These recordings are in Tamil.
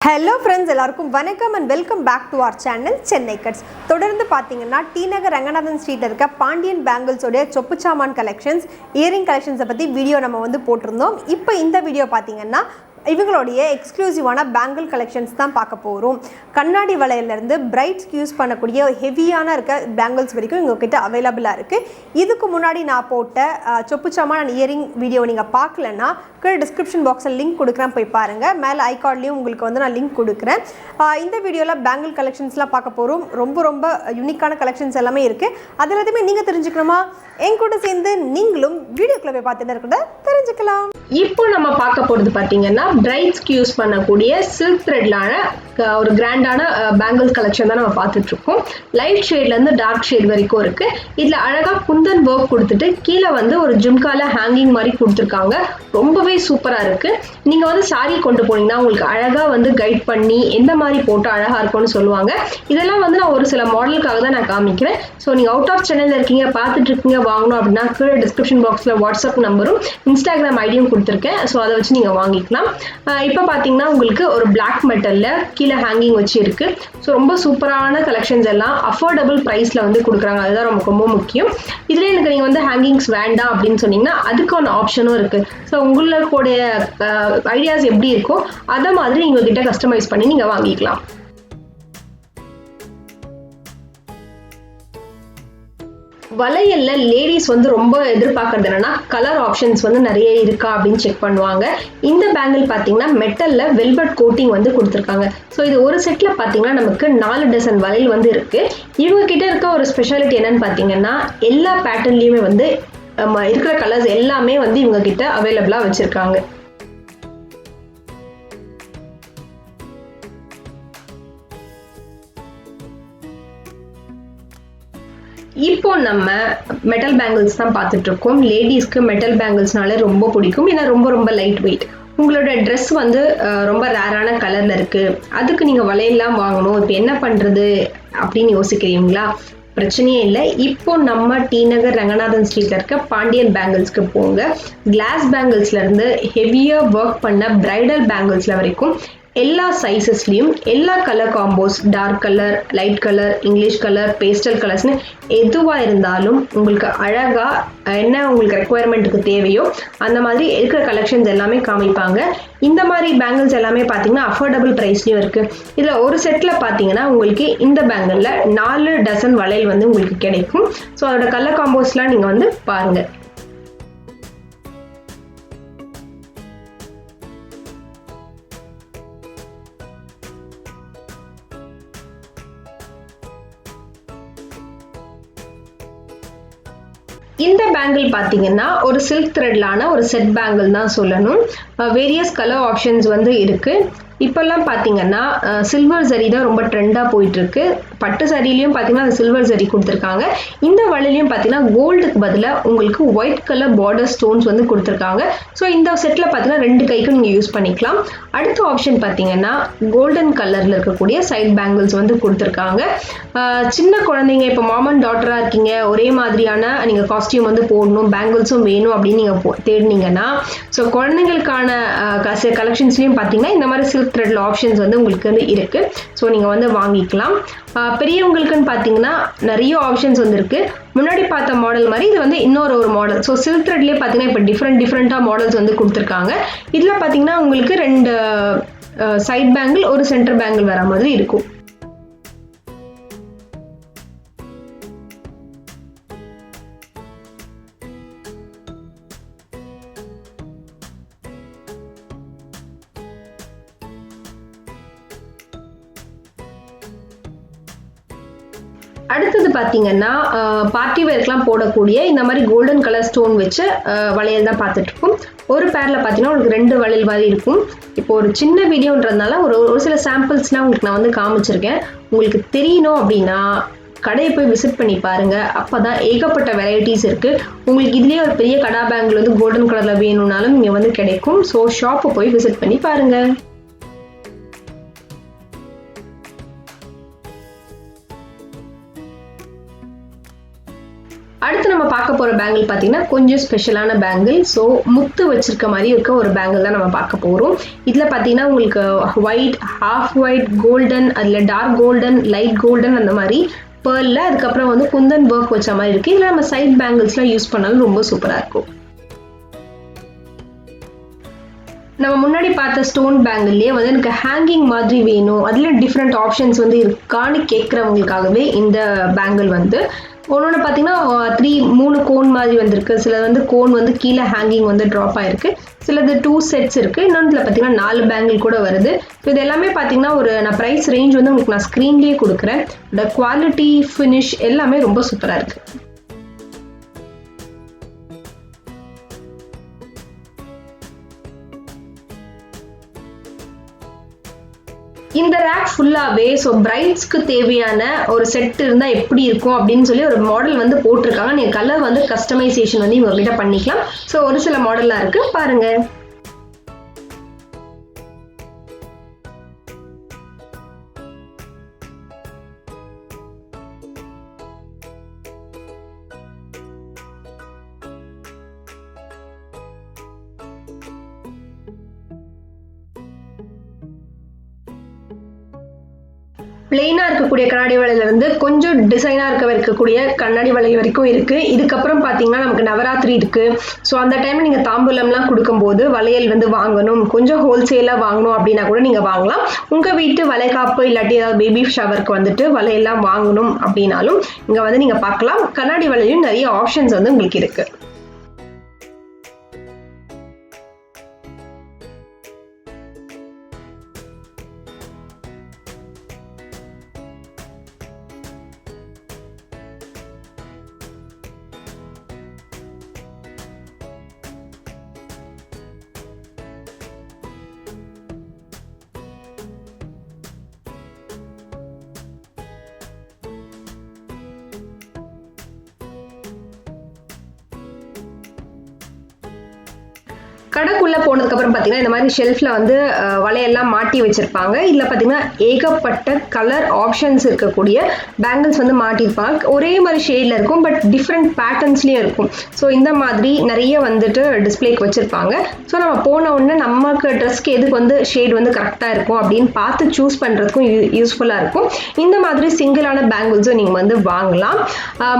Hello friends, எல்லாருக்கும் வணக்கம் and welcome back to our channel chennaicuts. தொடர்ந்து பாத்தீங்கன்னா T.Nagar Ranganathan Street இருக்க பாண்டியன் பேங்கிள்ஸ் உடைய சொப்பு சாமான் கலெக்ஷன்ஸ், இயரிங் கலெக்ஷன்ஸ் பத்தி வீடியோ நம்ம வந்து போட்டுருந்தோம். இப்போ இந்த வீடியோ பாத்தீங்கன்னா இவங்களுடைய எக்ஸ்க்ளூசிவான பேங்கிள் கலெக்ஷன்ஸ் தான் பார்க்க போகிறோம். கண்ணாடி வளையலேருந்து பிரைட்ஸ்க்கு யூஸ் பண்ணக்கூடிய ஹெவியான இருக்க பேங்கிள்ஸ் வரைக்கும் எங்ககிட்ட அவைலபிளாக இருக்குது. இதுக்கு முன்னாடி நான் போட்ட சொப்பு சாமான் அண்ட் இயரிங் வீடியோ நீங்கள் பார்க்கலன்னா கீழே டிஸ்கிரிப்ஷன் பாக்ஸில் லிங்க் கொடுக்குறேன், போய் பாருங்கள். மேலே ஐகார்ட்லேயும் உங்களுக்கு வந்து நான் லிங்க் கொடுக்குறேன். இந்த வீடியோவில் பேங்கிள் கலெக்ஷன்ஸ்லாம் பார்க்க போகிறோம். ரொம்ப யூனிக்கான கலெக்ஷன்ஸ் எல்லாமே இருக்குது. அது எல்லாத்தையுமே நீங்கள் தெரிஞ்சுக்கணுமா? என் கூட சேர்ந்து நீங்களும் வீடியோக்குள்ளே போய் பார்த்துட்டு இருக்கிறத தெரிஞ்சுக்கலாம். இப்போ நம்ம பார்க்க போகிறது பார்த்தீங்கன்னா பிரைட்ஸ்க்கு யூஸ் பண்ணக்கூடிய சில்க் த்ரெட்லான ஒரு கிராண்டான பேங்கிள்ஸ் கலெக்ஷன் தான் நம்ம பார்த்துட்டு இருக்கோம். லைட் ஷேட்லேருந்து டார்க் ஷேட் வரைக்கும் இருக்கு. இதில் அழகாக குந்தன் ஒர்க் கொடுத்துட்டு கீழே வந்து ஒரு ஜும்கால ஹேங்கிங் மாதிரி கொடுத்துருக்காங்க. ரொம்பவே சூப்பராக இருக்கு. நீங்கள் வந்து சாரி கொண்டு போனீங்கன்னா உங்களுக்கு அழகாக வந்து கைட் பண்ணி எந்த மாதிரி போட்டு அழகாக இருக்கும்னு சொல்லுவாங்க. இதெல்லாம் வந்து நான் ஒரு சில மாடலுக்காக தான் நான் காமிக்கிறேன். ஸோ நீங்கள் அவுட் ஆஃப் சென்னையில் இருக்கீங்க, பார்த்துட்டு இருக்கீங்க, வாங்கணும் அப்படின்னா கீழே டிஸ்கிரிப்ஷன் பாக்ஸில் வாட்ஸ்அப் நம்பரும் இன்ஸ்டாகிராம் ஐடியும் கொடுத்துருக்கேன். ஸோ அதை வச்சு நீங்கள் வாங்கிக்கலாம். இப்போ பார்த்தீங்கன்னா உங்களுக்கு ஒரு பிளாக் மெட்டலில் கீழே ஹேங்கிங் வச்சு இருக்கு. ஸோ ரொம்ப சூப்பரான கலெக்ஷன்ஸ் எல்லாம் அஃபோர்டபுள் ப்ரைஸில் வந்து கொடுக்குறாங்க. அதுதான் நமக்கு ரொம்ப முக்கியம். இதில் எனக்கு நீங்கள் வந்து ஹேங்கிங்ஸ் வேண்டாம் அப்படின்னு சொன்னீங்கன்னா அதுக்கான ஆப்ஷனும் இருக்கு. ஸோ உங்களுடைய ஐடியாஸ் எப்படி இருக்கோ அதை மாதிரி உங்ககிட்ட கஸ்டமைஸ் பண்ணி நீங்கள் வாங்கிக்கலாம். வளையல்ல லேடிஸ் வந்து ரொம்ப எதிர்பார்க்கறது என்னன்னா கலர் ஆப்ஷன்ஸ் வந்து நிறைய இருக்கா அப்படின்னு செக் பண்ணுவாங்க. இந்த பேங்கிள் பார்த்தீங்கன்னா மெட்டல்ல வெல்வெட் கோட்டிங் வந்து கொடுத்துருக்காங்க. ஸோ இது ஒரு செட்ல பார்த்தீங்கன்னா நமக்கு 4 டசன் வளையல் வந்து இருக்கு. இவங்க கிட்ட இருக்க ஒரு ஸ்பெஷாலிட்டி என்னன்னு பார்த்தீங்கன்னா எல்லா பேட்டர்ன்லயுமே வந்து இருக்கிற கலர்ஸ் எல்லாமே வந்து இவங்க கிட்ட அவைலபிளா வச்சிருக்காங்க. இப்போ நம்ம மெட்டல் பேங்கிள்ஸ் தான் பார்த்துட்டு இருக்கோம். லேடிஸ்க்கு மெட்டல் பேங்கிள்ஸ்னால ரொம்ப பிடிக்கும். ஏன்னா ரொம்ப லைட் வெயிட். உங்களோட ட்ரெஸ் வந்து ரொம்ப ரேரான கலர்ல இருக்கு, அதுக்கு நீங்க வளையல்லாம் வாங்கணும், இப்போ என்ன பண்றது அப்படின்னு யோசிக்கிறீங்களா? பிரச்சனையே இல்லை. இப்போ நம்ம T.Nagar ரங்கநாதன் ஸ்ட்ரீட்ல இருக்க பாண்டியன் பேங்கிள்ஸ்க்கு போங்க. கிளாஸ் பேங்கிள்ஸ்ல இருந்து ஹெவியா ஒர்க் பண்ண பிரைடல் பேங்கிள்ஸ்ல வரைக்கும் எல்லா சைஸஸ்லையும் எல்லா colour combos, dark colour, light colour, English colour, pastel கலர்ஸ்னு எதுவாக இருந்தாலும் உங்களுக்கு அழகாக என்ன உங்களுக்கு ரெக்குவயர்மெண்ட்டுக்கு தேவையோ அந்த மாதிரி இருக்கிற கலெக்ஷன்ஸ் எல்லாமே காமிப்பாங்க. இந்த மாதிரி பேங்கிள்ஸ் எல்லாமே பார்த்தீங்கன்னா அஃபோர்டபுள் ப்ரைஸ்லையும் இருக்குது. இதில் ஒரு செட்டில் பார்த்தீங்கன்னா உங்களுக்கு இந்த பேங்கிளில் 4 டசன் வளையல் வந்து உங்களுக்கு கிடைக்கும். ஸோ அதோட கலர் காம்போஸ்லாம் நீங்கள் வந்து பாருங்கள். இந்த பேங்கிள் பார்த்தீங்கன்னா ஒரு சில்க் த்ரெட்லான ஒரு செட் பேங்கிள் தான் சொல்லணும். வேரியஸ் கலர் ஆப்ஷன்ஸ் வந்து இருக்கு. இப்போல்லாம் பார்த்தீங்கன்னா சில்வர் சரி தான் ரொம்ப ட்ரெண்டாக போயிட்டு இருக்கு. பட்டு சரிலையும் பார்த்தீங்கன்னா அந்த சில்வர் சரி கொடுத்துருக்காங்க. இந்த வளையலையும் பார்த்தீங்கன்னா கோல்டுக்கு பதிலாக உங்களுக்கு ஒயிட் கலர் பார்டர் ஸ்டோன்ஸ் வந்து கொடுத்துருக்காங்க. ஸோ இந்த செட்டில் பார்த்தீங்கன்னா 2 கைக்கும் நீங்கள் யூஸ் பண்ணிக்கலாம். அடுத்த ஆப்ஷன் பார்த்தீங்கன்னா கோல்டன் கலரில் இருக்கக்கூடிய சைட் பேங்கிள்ஸ் வந்து கொடுத்துருக்காங்க. சின்ன குழந்தைங்க இப்போ மாம் அண்ட் டாட்டராக இருக்கீங்க, ஒரே மாதிரியான நீங்கள் காஸ்டியூம் வந்து போடணும், பேங்கிள்ஸும் வேணும் அப்படின்னு நீங்கள் தேடினீங்கன்னா ஸோ குழந்தைங்களுக்கான கலெக்ஷன்ஸ்லையும் பார்த்தீங்கன்னா இந்த மாதிரி சில்க் த்ரெட்ல ஆப்ஷன்ஸ் வந்து உங்களுக்கு வந்து இருக்கு. ஸோ நீங்கள் வந்து வாங்கிக்கலாம். பெரியவங்களுக்குன்னு பார்த்தீங்கன்னா நிறைய ஆப்ஷன்ஸ் வந்து இருக்கு. முன்னாடி பார்த்த மாடல் மாதிரி இது வந்து இன்னொரு மாடல். ஸோ சில்க் த்ரெட்லேயே பார்த்தீங்கன்னா இப்போ டிஃப்ரெண்ட்டாக மாடல்ஸ் வந்து கொடுத்துருக்காங்க. இதில் பார்த்தீங்கன்னா உங்களுக்கு 2 சைட் பேங்கிள், ஒரு சென்டர் பேங்கிள் வர மாதிரி இருக்கும். அடுத்தது பார்த்தீங்கன்னா பார்ட்டி வேர்க்கெலாம் போடக்கூடிய இந்த மாதிரி கோல்டன் கலர் ஸ்டோன் வச்சு வளையல் தான் பார்த்துட்டு இருக்கோம். ஒரு பேரில் பார்த்தீங்கன்னா உங்களுக்கு 2 வளையல் மாதிரி இருக்கும். இப்போ ஒரு சின்ன வீடியோன்றதுனால ஒரு சில சாம்பிள்ஸ்லாம் உங்களுக்கு நான் வந்து காமிச்சிருக்கேன். உங்களுக்கு தெரியணும் அப்படின்னா கடையை போய் விசிட் பண்ணி பாருங்க. அப்போதான் ஏகப்பட்ட வெரைட்டிஸ் இருக்கு. உங்களுக்கு இதுலேயே ஒரு பெரிய கடா பேங்கிள் வந்து கோல்டன் கலரில் வேணும்னாலும் இங்கே வந்து கிடைக்கும். ஸோ ஷாப்பை போய் விசிட் பண்ணி பாருங்க. அடுத்து நம்ம பார்க்க போகிற பேங்கிள் பார்த்தீங்கன்னா கொஞ்சம் ஸ்பெஷலான பேங்கிள். ஸோ முத்து வச்சிருக்க மாதிரி இருக்க ஒரு பேங்கிள் தான் நம்ம பார்க்க போகிறோம். இதில் பார்த்தீங்கன்னா உங்களுக்கு ஒயிட், ஹாஃப் ஒயிட், கோல்டன், அதில் டார்க் கோல்டன், லைட் கோல்டன் அந்த மாதிரி பேர்ல, அதுக்கப்புறம் வந்து குந்தன் ஒர்க் வச்ச மாதிரி இருக்குது. இதில் நம்ம சைட் பேங்கிள்ஸ்லாம் யூஸ் பண்ணாலும் ரொம்ப சூப்பராக இருக்கும். நம்ம முன்னாடி பார்த்த ஸ்டோன் பேங்கிள்லேயே வந்து எனக்கு ஹேங்கிங் மாதிரி வேணும், அதில் டிஃப்ரெண்ட் ஆப்ஷன்ஸ் வந்து இருக்கான்னு கேட்குறவங்களுக்காகவே இந்த பேங்கிள் வந்து ஒன்று பார்த்தீங்கன்னா 3 கோன் மாதிரி வந்திருக்கு. சிலது வந்து கோன் வந்து கீழே ஹேங்கிங் வந்து ட்ராப் ஆயிருக்கு, சிலது 2 செட்ஸ் இருக்குது. இன்னொன்றில் பார்த்தீங்கன்னா 4 பேங்கிள் கூட வருது. ஸோ இது எல்லாமே பார்த்தீங்கன்னா நான் ப்ரைஸ் ரேஞ்ச் வந்து உங்களுக்கு நான் ஸ்க்ரீன்லேயே கொடுக்குறேன். இந்த குவாலிட்டி, ஃபினிஷ் எல்லாமே ரொம்ப சூப்பராக இருக்குது. இந்த ரேக் ஃபுல்லாகவே ஸோ பிரைட்ஸ்க்கு தேவையான ஒரு செட் இருந்தால் எப்படி இருக்கும் அப்படின்னு சொல்லி ஒரு மாடல் வந்து போட்டிருக்காங்க. நீங்கள் கலர் வந்து கஸ்டமைசேஷன் வந்து இவங்ககிட்ட பண்ணிக்கலாம். ஸோ ஒரு சில மாடல்லாம் இருக்குது, பாருங்கள். பிளெயினாக இருக்கக்கூடிய கண்ணாடி வளையலேருந்து கொஞ்சம் டிசைனாக இருக்கக்கூடிய கண்ணாடி வளையல் வரைக்கும் இருக்குது. இதுக்கப்புறம் பார்த்தீங்கன்னா நமக்கு நவராத்திரி இருக்குது. ஸோ அந்த டைமில் நீங்கள் தாம்பூலம்லாம் கொடுக்கும்போது வளையல் வந்து வாங்கணும், கொஞ்சம் ஹோல்சேலாக வாங்கணும் அப்படின்னா கூட நீங்கள் வாங்கலாம். உங்கள் வீட்டு வளைகாப்பு இல்லாட்டி ஏதாவது பேபி ஷவருக்கு வந்துட்டு வளையல்லாம் வாங்கணும் அப்படின்னாலும் இங்கே வந்து நீங்கள் பார்க்கலாம். கண்ணாடி வளையலும் நிறைய ஆப்ஷன்ஸ் வந்து உங்களுக்கு இருக்குது. கடைக்குள்ள போனதுக்கு அப்புறம் பார்த்தீங்கன்னா இந்த மாதிரி ஷெல்ஃப்ல வந்து வளையெல்லாம் மாட்டி வச்சிருப்பாங்க. இதில் பார்த்தீங்கன்னா ஏகப்பட்ட கலர் ஆப்ஷன்ஸ் இருக்கக்கூடிய பேங்கிள்ஸ் வந்து மாட்டியிருப்பாங்க. ஒரே மாதிரி ஷேடில் இருக்கும், பட் டிஃப்ரெண்ட் பேட்டர்ன்ஸ்லேயும் இருக்கும். ஸோ இந்த மாதிரி நிறைய வந்துட்டு டிஸ்பிளேக்கு வச்சிருப்பாங்க. ஸோ நம்ம போன உடனே நமக்கு ட்ரெஸ்க்கு எதுக்கு வந்து ஷேட் வந்து கரெக்டாக இருக்கும் அப்படின்னு பார்த்து சூஸ் பண்ணுறதுக்கும் யூஸ்ஃபுல்லாக இருக்கும். இந்த மாதிரி சிங்கிளான பேங்கிள்ஸும் நீங்கள் வந்து வாங்கலாம்.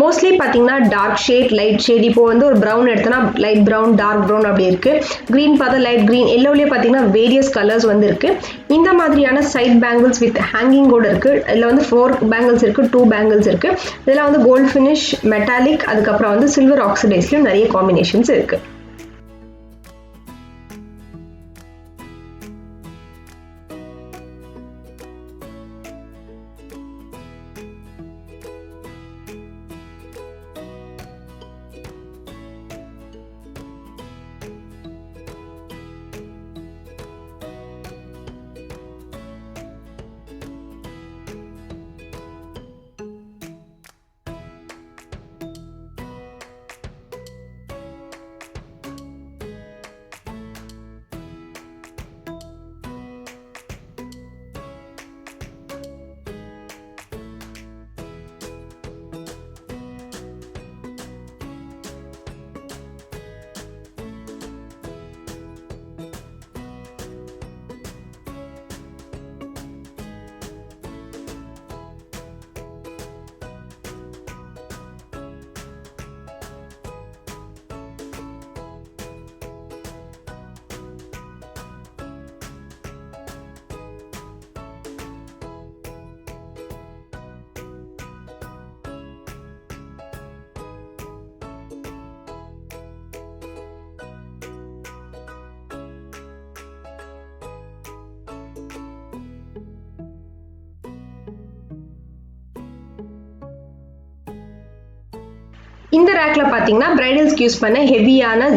மோஸ்ட்லி பார்த்தீங்கன்னா டார்க் ஷேட், லைட் ஷேட். இப்போ வந்து ஒரு ப்ரௌன் எடுத்தோன்னா லைட் ப்ரௌன், டார்க் ப்ரௌன் அப்படி இருக்குது. கிரீன் பார்த்தா லைட் கிரீன், எல்லோவிலே பார்த்தீங்கன்னா வேரியஸ் கலர்ஸ் வந்து இருக்கு. இந்த மாதிரியான சைட் பேங்கிள்ஸ் வித் ஹேங்கிங் கூட இருக்கு. இதில் வந்து 4 பேங்கிள்ஸ் இருக்கு, 2 பேங்கிள்ஸ் இருக்கு. இதெல்லாம் வந்து கோல்ட் ஃபினிஷ், மெட்டாலிக், அதுக்கப்புறம் வந்து சில்வர் ஆக்சிடைஸ்லயும் நிறைய காம்பினேஷன்ஸ் இருக்கு. இந்த ரேக்ல பாத்தீங்கன்னா பிரைடல்ஸ்க்கு யூஸ் பண்ண ஹெவியான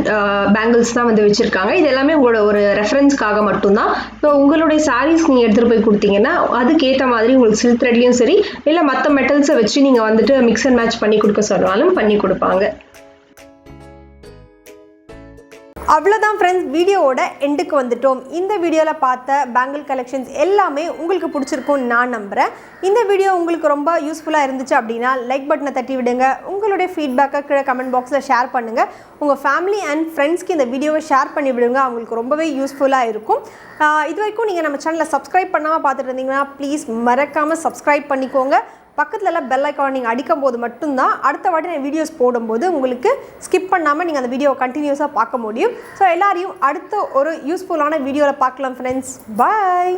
பேங்கிள்ஸ் தான் வந்து வச்சிருக்காங்க. இது எல்லாமே உங்களோட ஒரு ரெஃபரன்ஸ்க்காக மட்டும்தான். ஸோ உங்களுடைய சாரீஸ் நீங்க எடுத்துட்டு போய் கொடுத்தீங்கன்னா அதுக்கேற்ற மாதிரி உங்களுக்கு சில்க் த்ரெட்லயும் சரி இல்லை மற்ற மெட்டல்ஸை வச்சு நீங்க வந்துட்டு மிக்ஸ் அண்ட் மேட்ச் பண்ணி கொடுக்க சொன்னாலும் பண்ணி கொடுப்பாங்க. அவ்வளோதான் ஃப்ரெண்ட்ஸ், வீடியோவோட எண்டுக்கு வந்துட்டோம். இந்த வீடியோவில் பார்த்த பேங்கிள் கலெக்ஷன்ஸ் எல்லாமே உங்களுக்கு பிடிச்சிருக்கும்னு நான் நம்புகிறேன். இந்த வீடியோ உங்களுக்கு ரொம்ப யூஸ்ஃபுல்லாக இருந்துச்சு அப்படின்னா லைக் பட்டனை தட்டி விடுங்க. உங்களுடைய ஃபீட்பேக்கை கீழே கமெண்ட் பாக்ஸில் ஷேர் பண்ணுங்கள். உங்கள் ஃபேமிலி அண்ட் ஃப்ரெண்ட்ஸ்க்கு இந்த வீடியோவை ஷேர் பண்ணி விடுங்க. அவங்களுக்கு ரொம்பவே யூஸ்ஃபுல்லாக இருக்கும். இது வரைக்கும் நீங்கள் நம்ம சேனலை சப்ஸ்கிரைப் பண்ணாமல் பார்த்துட்டு இருந்தீங்கன்னா ப்ளீஸ் மறக்காமல் சப்ஸ்கிரைப் பண்ணிக்கோங்க. பக்கத்தில் எல்லாம் பெல் ஐக்கான் நீங்கள் அடிக்கும் போது மட்டும்தான் அடுத்த வாட்டி நான் வீடியோஸ் போடும்போது உங்களுக்கு ஸ்கிப் பண்ணாமல் நீங்கள் அந்த வீடியோவை கண்டினியூஸாக பார்க்க முடியும். ஸோ எல்லாரையும் அடுத்த ஒரு யூஸ்ஃபுல்லான வீடியோவில் பார்க்கலாம் ஃப்ரெண்ட்ஸ். பாய்.